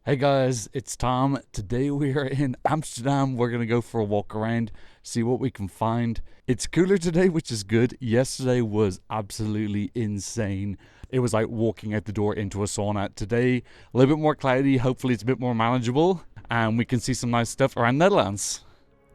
Hey guys, it's Tom. Today we are in Amsterdam. We're going to go for a walk around, see what we can find. It's cooler today, which is good. Yesterday was absolutely insane. It was like walking out the door into a sauna. Today, a little bit more cloudy. Hopefully it's a bit more manageable and we can see some nice stuff around Netherlands.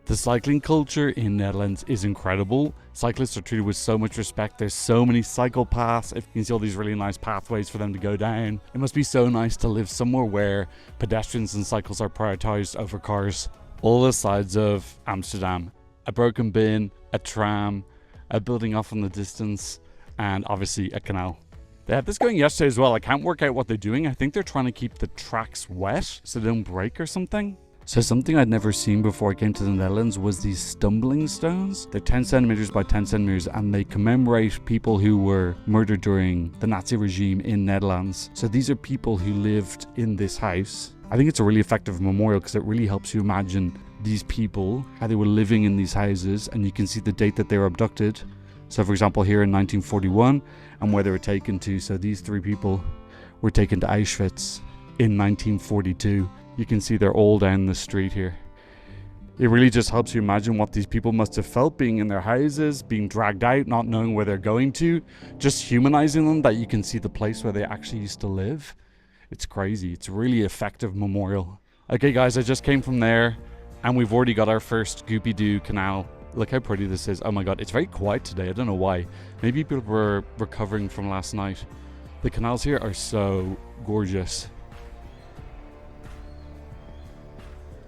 The cycling culture in Netherlands is incredible. Cyclists are treated with so much respect. There's so many cycle paths. You can see all these really nice pathways for them to go down. It must be so nice to live somewhere where pedestrians and cycles are prioritized over cars. All the sides of Amsterdam, a broken bin, a tram, a building off in the distance, and obviously a canal. They had this going yesterday as well. I can't work out what they're doing. I think they're trying to keep the tracks wet so they don't break or something. So something I'd never seen before I came to the Netherlands was these stumbling stones. They're 10 centimeters by 10 centimeters and they commemorate people who were murdered during the Nazi regime in Netherlands. So these are people who lived in this house. I think it's a really effective memorial because it really helps you imagine these people, how they were living in these houses, and you can see the date that they were abducted. So for example, here in 1941 and where they were taken to. So these three people were taken to Auschwitz in 1942. You can see they're all down the street here. It really just helps you imagine what these people must have felt being in their houses, being dragged out, not knowing where they're going to, just humanizing them, that you can see the place where they actually used to live. It's crazy. It's a really effective memorial. Okay guys, I just came from there and we've already got our first Goopy-Doo canal. Look how pretty this is. Oh my god, it's very quiet today. I don't know why. Maybe people were recovering from last night. The canals here are so gorgeous.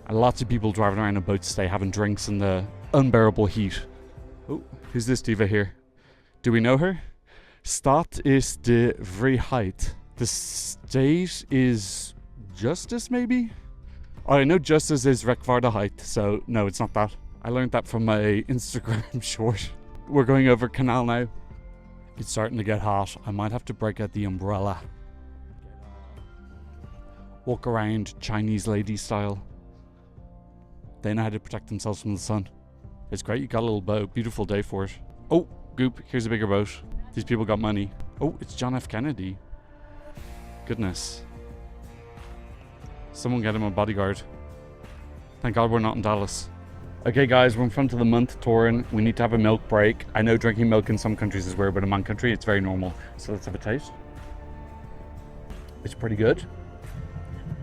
And lots of people driving around in boats today having drinks in the unbearable heat. Oh, who's this diva here? Do we know her? Staat is de vrijheid. The state is justice, maybe? Oh, I know justice is rechtvaardigheid, so no, it's not that. I learned that from my Instagram short. We're going over canal now. It's starting to get hot. I might have to break out the umbrella. Walk around Chinese lady style. They know how to protect themselves from the sun. It's great, you got a little boat. Beautiful day for it. Oh, Goop, here's a bigger boat. These people got money. Oh, it's John F. Kennedy. Goodness. Someone get him a bodyguard. Thank God we're not in Dallas. Okay guys, we're in front of the month Torin. We need to have a milk break. I know drinking milk in some countries is weird, but in my country it's very normal. So let's have a taste. It's pretty good.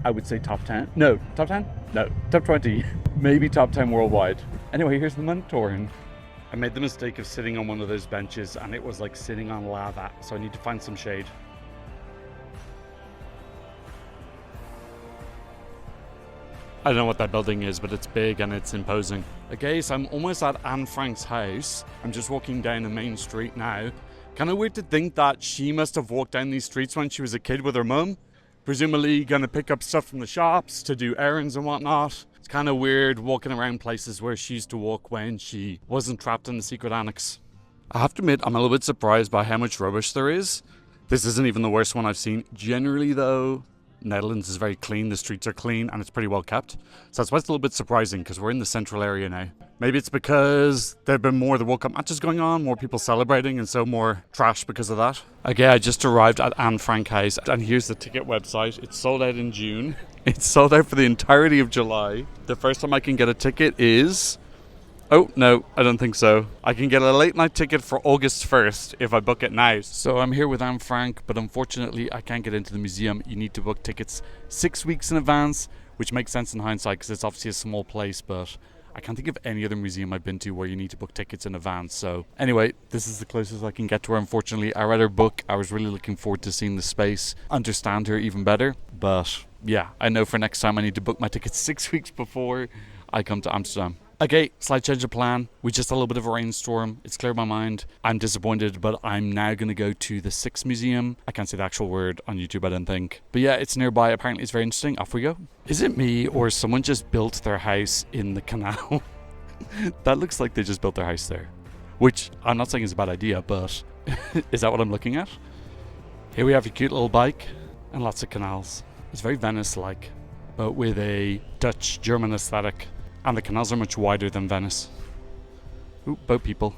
I would say top 10. No, top 10? No, top 20. Maybe top 10 worldwide. Anyway, here's the Muntorin. I made the mistake of sitting on one of those benches and it was like sitting on lava, so I need to find some shade. I don't know what that building is, but it's big and it's imposing. Okay, so I'm almost at Anne Frank's house. I'm just walking down the main street now. Kind of weird to think that she must have walked down these streets when she was a kid with her mum. Presumably gonna pick up stuff from the shops to do errands and whatnot. It's kind of weird walking around places where she used to walk when she wasn't trapped in the secret annex. I have to admit, I'm a little bit surprised by how much rubbish there is. This isn't even the worst one I've seen. Generally though, Netherlands is very clean, the streets are clean and it's pretty well kept. So that's why it's a little bit surprising because we're in the central area now. Maybe it's because there have been more of the World Cup matches going on, more people celebrating and so more trash because of that. Okay, I just arrived at Anne Frank House and here's the ticket website. It's sold out in June. It's sold out for the entirety of July. The first time I can get a ticket is... Oh, no, I don't think so. I can get a late night ticket for August 1st if I book it now. So I'm here with Anne Frank, but unfortunately I can't get into the museum. You need to book tickets 6 weeks in advance, which makes sense in hindsight because it's obviously a small place, but I can't think of any other museum I've been to where you need to book tickets in advance. So anyway, this is the closest I can get to her, unfortunately. I read her book. I was really looking forward to seeing the space, understand her even better. But yeah, I know for next time I need to book my tickets 6 weeks before I come to Amsterdam. Okay, slight change of plan. We just had a little bit of a rainstorm. It's cleared my mind. I'm disappointed, but I'm now going to go to the Six Museum. I can't say the actual word on YouTube, I don't think. But yeah, it's nearby. Apparently it's very interesting. Off we go. Is it me or someone just built their house in the canal? That looks like they just built their house there. Which, I'm not saying is a bad idea, but is that what I'm looking at? Here we have a cute little bike and lots of canals. It's very Venice-like, but with a Dutch-German aesthetic. And the canals are much wider than Venice. Ooh, boat people.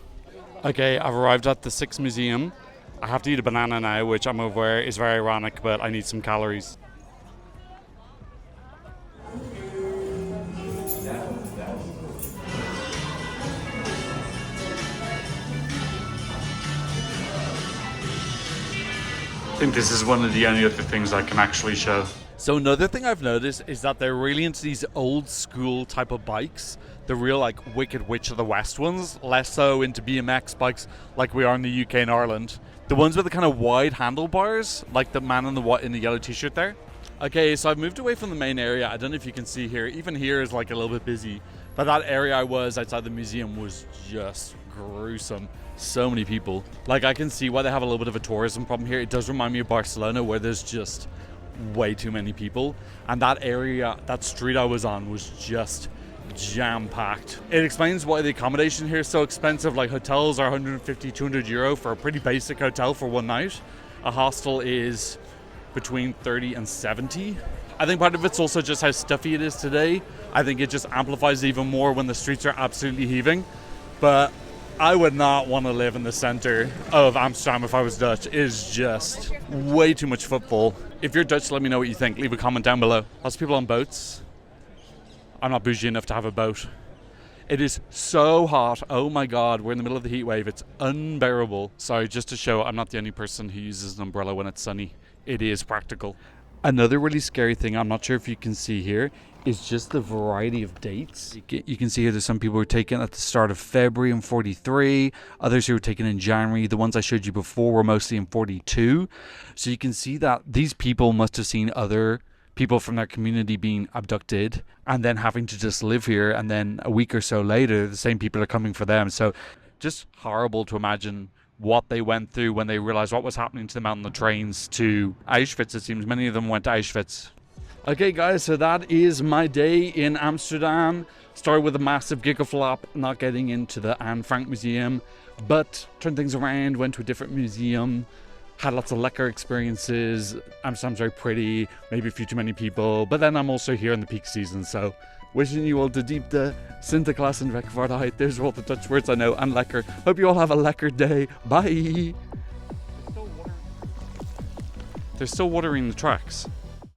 Okay, I've arrived at the Six Museum. I have to eat a banana now, which I'm aware is very ironic, but I need some calories. think this is one of the only other things I can actually show. So another thing I've noticed is that they're really into these old school type of bikes. The real like Wicked Witch of the West ones, less so into BMX bikes like we are in the UK and Ireland. The ones with the kind of wide handlebars, like the man in the yellow t-shirt there. Okay, so I've moved away from the main area. I don't know if you can see here. Even here is like a little bit busy. But that area I was outside the museum was just gruesome. So many people. Like, I can see why they have a little bit of a tourism problem here. It does remind me of Barcelona, where there's just way too many people. And that area, that street I was on was just jam-packed. It explains why the accommodation here is so expensive. Like, hotels are 150, 200 euro for a pretty basic hotel for one night. A hostel is between 30 and 70. I think part of it's also just how stuffy it is today. I think it just amplifies even more when the streets are absolutely heaving. But I would not want to live in the center of Amsterdam if I was Dutch. It is just way too much footfall. If you're Dutch, let me know what you think. Leave a comment down below. Lots of people on boats. I'm not bougie enough to have a boat. It is so hot. Oh my God, we're in the middle of the heat wave. It's unbearable. Sorry, just to show I'm not the only person who uses an umbrella when it's sunny. It is practical. Another really scary thing, I'm not sure if you can see here, is just the variety of dates. You can see here there's some people who were taken at the start of February in 43, others who were taken in January. The ones I showed you before were mostly in 42. So you can see that these people must have seen other people from their community being abducted and then having to just live here, and then a week or so later the same people are coming for them. So just horrible to imagine what they went through when they realized what was happening to them on the trains to Auschwitz. It seems many of them went to Auschwitz. Okay guys, so that is my day in Amsterdam. Started with a massive gigaflop, not getting into the Anne Frank Museum, but turned things around, went to a different museum, had lots of lekker experiences. Amsterdam's very pretty, maybe a few too many people, but then I'm also here in the peak season, so wishing you all de diepte, Sinterklaas en Rekvaardigheid. There's all the Dutch words I know, and lekker. Hope you all have a lekker day. Bye! They're still watering the tracks.